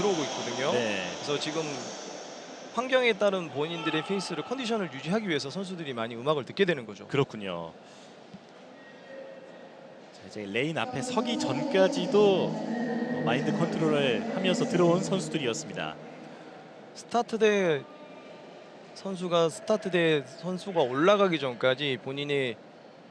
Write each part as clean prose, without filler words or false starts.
들어오고 있거든요. 네. 그래서 지금 환경에 따른 본인들의 페이스를 컨디션을 유지하기 위해서 선수들이 많이 음악을 듣게 되는 거죠. 그렇군요. 자, 이제 레인 앞에 서기 전까지도 마인드 컨트롤을 하면서 들어온 선수들이었습니다. 스타트대 선수가 올라가기 전까지 본인의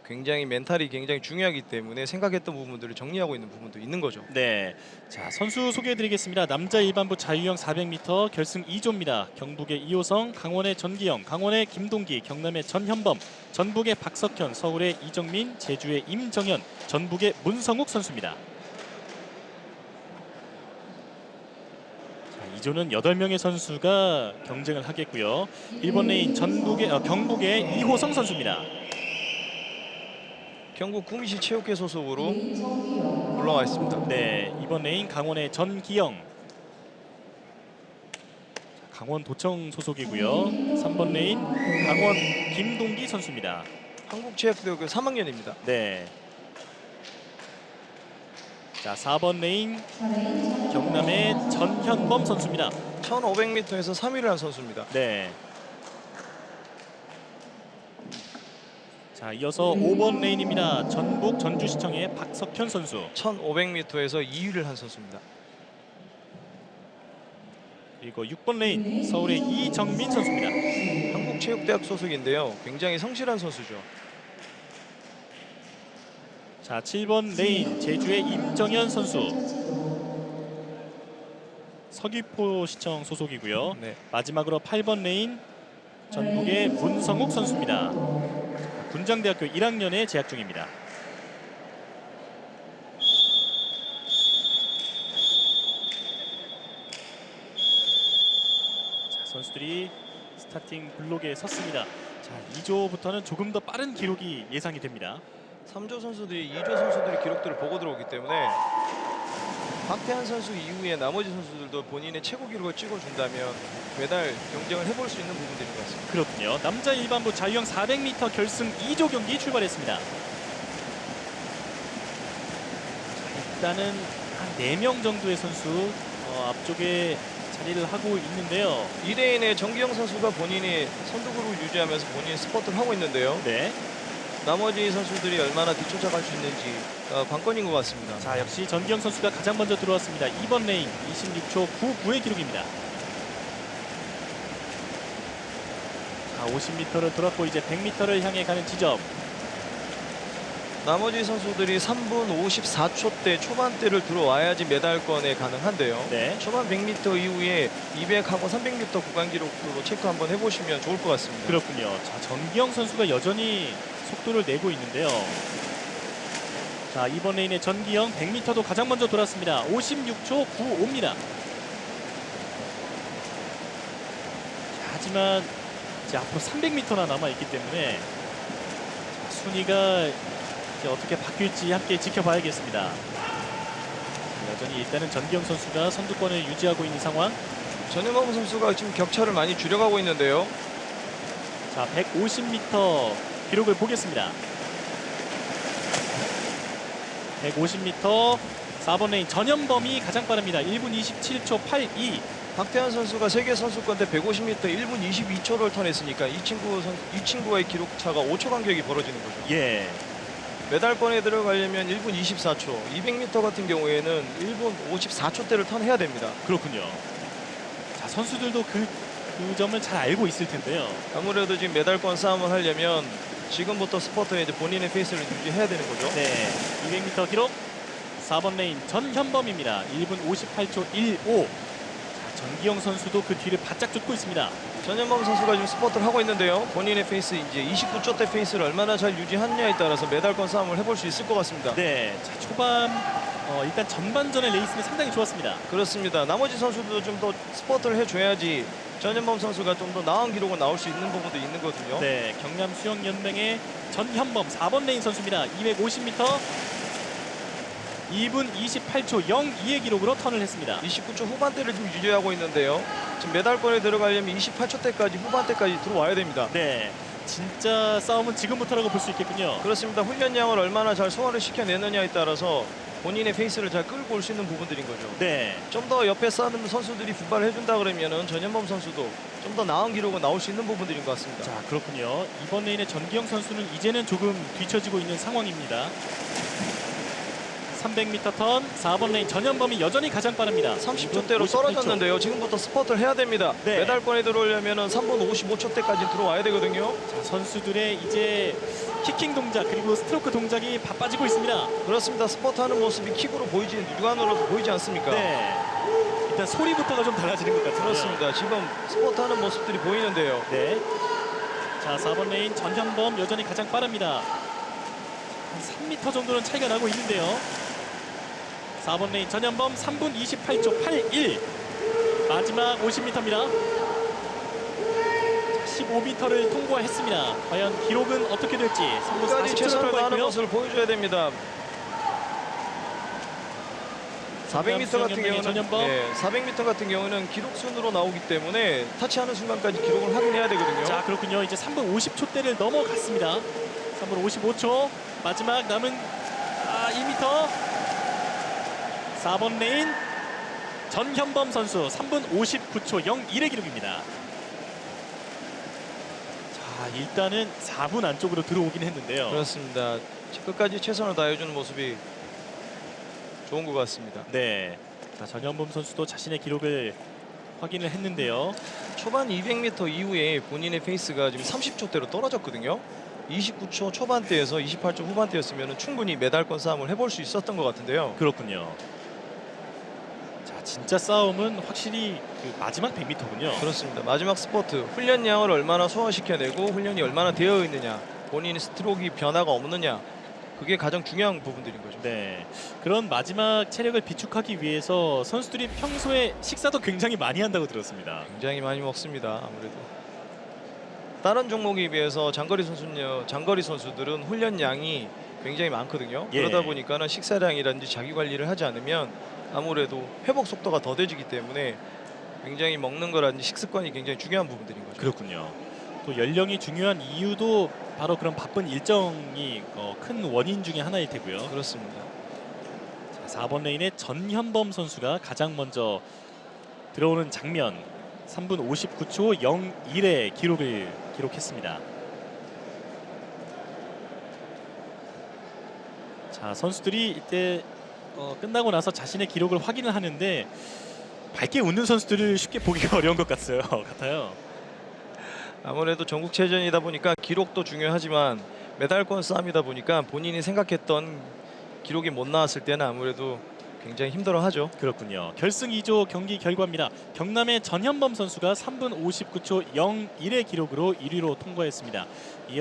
굉장히 멘탈이 굉장히 중요하기 때문에 생각했던 부분들을 정리하고 있는 부분도 있는 거죠. 네, 자 선수 소개해드리겠습니다. 남자 일반부 자유형 400m 결승 2조입니다. 경북의 이호성, 강원의 전기영, 강원의 김동기, 경남의 전현범, 전북의 박석현, 서울의 이정민, 제주의 임정현, 전북의 문성욱 선수입니다. 자, 2조는 8명의 선수가 경쟁을 하겠고요. 1번 레인 경북의 이호성 선수입니다. 경북 구미시 체육회 소속으로 올라와 있습니다. 네, 이번 레인 강원의 전기영, 강원도청 소속이고요. 3번 레인 강원 김동기 선수입니다. 한국체육대학교 3학년입니다. 네. 자, 4번 레인 경남의 전현범 선수입니다. 1500m에서 3위를 한 선수입니다. 네. 자, 이어서 5번 레인입니다. 전북 전주시청의 박석현 선수. 1500m에서 2위를 한 선수입니다. 그리고 6번 레인 서울의 이정민 선수입니다. 한국체육대학 소속인데요. 굉장히 성실한 선수죠. 자, 7번 레인 제주의 임정현 선수. 서귀포시청 소속이고요. 네. 마지막으로 8번 레인 전북의 문성욱 선수입니다. 군장대학교 1학년에 재학 중입니다. 자, 선수들이 스타팅 블록에 섰습니다. 자, 2조부터는 조금 더 빠른 기록이 예상이 됩니다. 3조 선수들이 2조 선수들의 기록들을 보고 들어오기 때문에 박태환 선수 이후에 나머지 선수들도 본인의 최고 기록을 찍어준다면 메달 경쟁을 해볼 수 있는 부분들인 것 같습니다. 그렇군요. 남자 일반부 자유형 400m 결승 2조 경기 출발했습니다. 자, 일단은 한 4명 정도의 선수 앞쪽에 자리를 하고 있는데요. 2레인의 정기영 선수가 본인이 선두그룹을 유지하면서 본인이 스퍼트를 하고 있는데요. 네. 나머지 선수들이 얼마나 뒤쫓아갈 수 있는지 관건인 것 같습니다. 자, 역시 전기영 선수가 가장 먼저 들어왔습니다. 2번 레인 26초 99의 기록입니다. 자, 50m를 돌았고 이제 100m를 향해 가는 지점. 나머지 선수들이 3분 54초대 초반대를 들어와야지 메달권에 가능한데요. 네. 초반 100m 이후에 200하고 300m 구간 기록으로 체크 한번 해보시면 좋을 것 같습니다. 그렇군요. 자, 전기영 선수가 여전히 속도를 내고 있는데요. 자, 이번 레인의 전기영 100m도 가장 먼저 돌았습니다. 56초 95입니다. 하지만 이제 앞으로 300m나 남아있기 때문에 순위가 이제 어떻게 바뀔지 함께 지켜봐야겠습니다. 여전히 일단은 전기영 선수가 선두권을 유지하고 있는 상황. 전현범 선수가 지금 격차를 많이 줄여가고 있는데요. 자, 150m 기록을 보겠습니다. 150m 4번 레인 전현범이 가장 빠릅니다. 1분 27초 82. 박태환 선수가 세계 선수권 때 150m 1분 22초를 턴했으니까 이 친구와의 기록 차가 5초 간격이 벌어지는 거죠. 예. 메달권에 들어가려면 1분 24초, 200m 같은 경우에는 1분 54초대를 턴해야 됩니다. 그렇군요. 자, 선수들도 그 점을 잘 알고 있을 텐데요. 아무래도 지금 메달권 싸움을 하려면 지금부터 스퍼트에 이제 본인의 페이스를 유지해야 되는 거죠. 네. 200m 기록 4번 레인 전현범입니다. 1분 58초 15. 자, 전기영 선수도 그 뒤를 바짝 쫓고 있습니다. 전현범 선수가 지금 스퍼트를 하고 있는데요. 본인의 페이스 이제 29초대 페이스를 얼마나 잘 유지하느냐에 따라서 메달권 싸움을 해볼 수 있을 것 같습니다. 네. 자, 초반 일단 전반전의 레이스는 상당히 좋았습니다. 그렇습니다. 나머지 선수도 좀 더 스퍼트를 해줘야지 전현범 선수가 좀 더 나은 기록은 나올 수 있는 부분도 있는 거거든요. 네. 경남 수영연맹의 전현범 4번 레인 선수입니다. 250m 2분 28초 02의 기록으로 턴을 했습니다. 29초 후반대를 지금 유지하고 있는데요. 지금 메달권에 들어가려면 28초대까지 후반대까지 들어와야 됩니다. 네. 진짜 싸움은 지금부터라고 볼 수 있겠군요. 그렇습니다. 훈련량을 얼마나 잘 소화를 시켜내느냐에 따라서 본인의 페이스를 잘 끌고 올 수 있는 부분들인 거죠. 네. 좀 더 옆에 싸는 선수들이 분발을 해준다 그러면은 전현범 선수도 좀 더 나은 기록은 나올 수 있는 부분들인 것 같습니다. 자, 그렇군요. 이번 레인의 전기영 선수는 이제는 조금 뒤처지고 있는 상황입니다. 300m 턴 4번 레인 전현범이 여전히 가장 빠릅니다. 30초대로 58초. 떨어졌는데요. 지금부터 스퍼트를 해야 됩니다. 네. 메달권에 들어오려면 3분 55초대까지 들어와야 되거든요. 자, 선수들의 이제 키킹 동작 그리고 스트로크 동작이 바빠지고 있습니다. 그렇습니다. 스퍼트하는 모습이 킥으로 보이지 육안으로도 보이지 않습니까? 네. 일단 소리부터가 좀 달라지는 것 같아요. 그렇습니다. 지금 스퍼트하는 모습들이 보이는데요. 네. 자, 4번 레인 전현범 여전히 가장 빠릅니다. 한 3m 정도는 차이가 나고 있는데요. 4번 레인 전현범 3분 28초 81. 마지막 50m입니다. 15m를 통과했습니다. 과연 기록은 어떻게 될지 3분 끝까지 40초를 최선을 다하는 통과했고요. 모습을 보여줘야 됩니다. 400m 같은 경우는 전현범. 400m 같은 경우는 기록 순으로 나오기 때문에 타치하는 순간까지 기록을 확인해야 되거든요. 자, 그렇군요. 이제 3분 50초대를 넘어갔습니다. 3분 55초. 마지막 남은 2m. 4번 레인 전현범 선수 3분 59초 01의 기록입니다. 자, 일단은 4분 안쪽으로 들어오긴 했는데요. 그렇습니다. 끝까지 최선을 다해주는 모습이 좋은 것 같습니다. 네. 자, 전현범 선수도 자신의 기록을 확인을 했는데요. 초반 200m 이후에 본인의 페이스가 지금 30초대로 떨어졌거든요. 29초 초반대에서 28초 후반대였으면 충분히 메달권 싸움을 해볼 수 있었던 것 같은데요. 그렇군요. 자, 진짜 싸움은 확실히 그 마지막 100m군요. 그렇습니다. 마지막 스포트 훈련량을 얼마나 소화시켜내고 훈련이 얼마나 되어 있느냐, 본인의 스트로크 변화가 없느냐, 그게 가장 중요한 부분들인 거죠. 네, 그런 마지막 체력을 비축하기 위해서 선수들이 평소에 식사도 굉장히 많이 한다고 들었습니다. 굉장히 많이 먹습니다. 아무래도 다른 종목에 비해서 장거리 선수들은 훈련량이 굉장히 많거든요. 예. 그러다 보니까는 식사량이라든지 자기 관리를 하지 않으면 아무래도 회복 속도가 더뎌지기 때문에 굉장히 먹는 거라든지 식습관이 굉장히 중요한 부분들인 거죠. 그렇군요. 또 연령이 중요한 이유도 바로 그런 바쁜 일정이 큰 원인 중에 하나일 테고요. 그렇습니다. 자, 4번 레인의 전현범 선수가 가장 먼저 들어오는 장면 3분 59초 01의 기록을 기록했습니다. 자, 선수들이 이때 끝나고 나서 자신의 기록을 확인을 하는데 밝게 웃는 선수들을 쉽게 보기가 어려운 것 같아요. 아무래도 전국체전이다 보니까 기록도 중요하지만 메달권 싸움이다 보니까 본인이 생각했던 기록이 못 나왔을 때는 아무래도 굉장히 힘들어하죠. 그렇군요. 결승 2조 경기 결과입니다. 경남의 전현범 선수가 3분 59초 01의 기록으로 1위로 통과했습니다.